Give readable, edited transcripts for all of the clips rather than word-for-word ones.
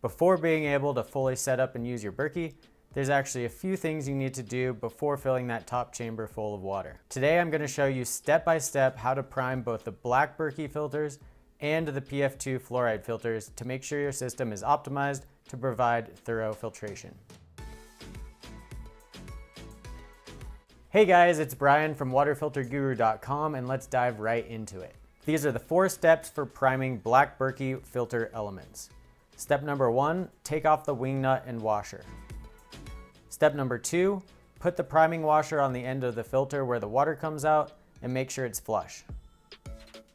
Before being able to fully set up and use your Berkey, there's actually a few things you need to do before filling that top chamber full of water. Today I'm going to show you step by step how to prime both the Black Berkey filters and the PF2 fluoride filters to make sure your system is optimized to provide thorough filtration. Hey guys, it's Brian from waterfilterguru.com, and let's dive right into it. These are the 4 steps for priming Black Berkey filter elements. Step number 1, take off the wing nut and washer. Step number 2, put the priming washer on the end of the filter where the water comes out and make sure it's flush.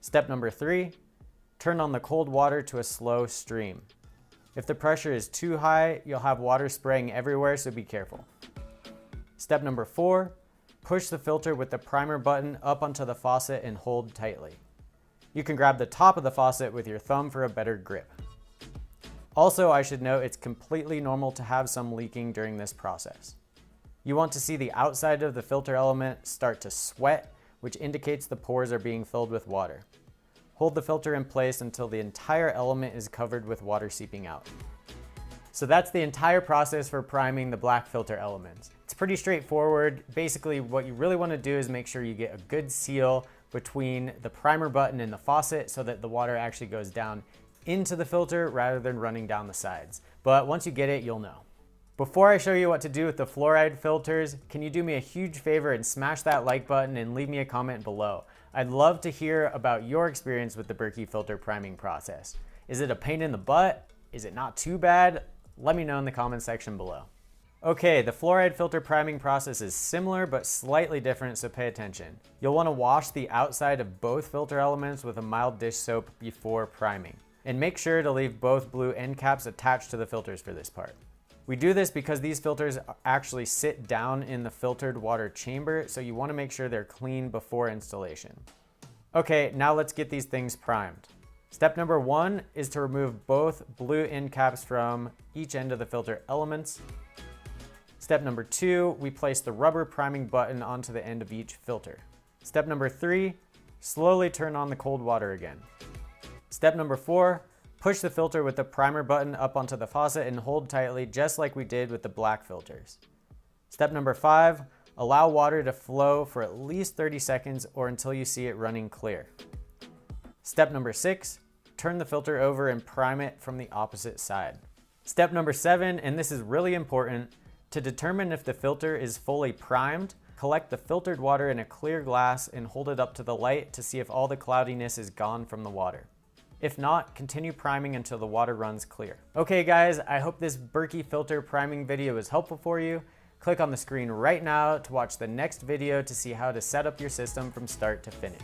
Step number 3, turn on the cold water to a slow stream. If the pressure is too high, you'll have water spraying everywhere, so be careful. Step number 4, push the filter with the primer button up onto the faucet and hold tightly. You can grab the top of the faucet with your thumb for a better grip. Also, I should note it's completely normal to have some leaking during this process. You want to see the outside of the filter element start to sweat, which indicates the pores are being filled with water. Hold the filter in place until the entire element is covered with water seeping out. So that's the entire process for priming the black filter elements. It's pretty straightforward. Basically, what you really want to do is make sure you get a good seal between the primer button and the faucet so that the water actually goes down into the filter rather than running down the sides. But once you get it, you'll know. Before I show you what to do with the fluoride filters, can you do me a huge favor and smash that like button and leave me a comment below? I'd love to hear about your experience with the Berkey filter priming process. Is it a pain in the butt? Is it not too bad? Let me know in the comment section below. Okay, the fluoride filter priming process is similar but slightly different, so pay attention. You'll want to wash the outside of both filter elements with a mild dish soap before priming. And make sure to leave both blue end caps attached to the filters for this part. We do this because these filters actually sit down in the filtered water chamber, so you want to make sure they're clean before installation. Okay, now let's get these things primed. Step number 1 is to remove both blue end caps from each end of the filter elements. Step number 2, we place the rubber priming button onto the end of each filter. Step number 3, slowly turn on the cold water again. Step number 4, push the filter with the primer button up onto the faucet and hold tightly just like we did with the black filters. Step number 5, allow water to flow for at least 30 seconds or until you see it running clear. Step number 6, turn the filter over and prime it from the opposite side. Step number 7, and this is really important, to determine if the filter is fully primed, collect the filtered water in a clear glass and hold it up to the light to see if all the cloudiness is gone from the water. If not, continue priming until the water runs clear. Okay guys, I hope this Berkey filter priming video is helpful for you. Click on the screen right now to watch the next video to see how to set up your system from start to finish.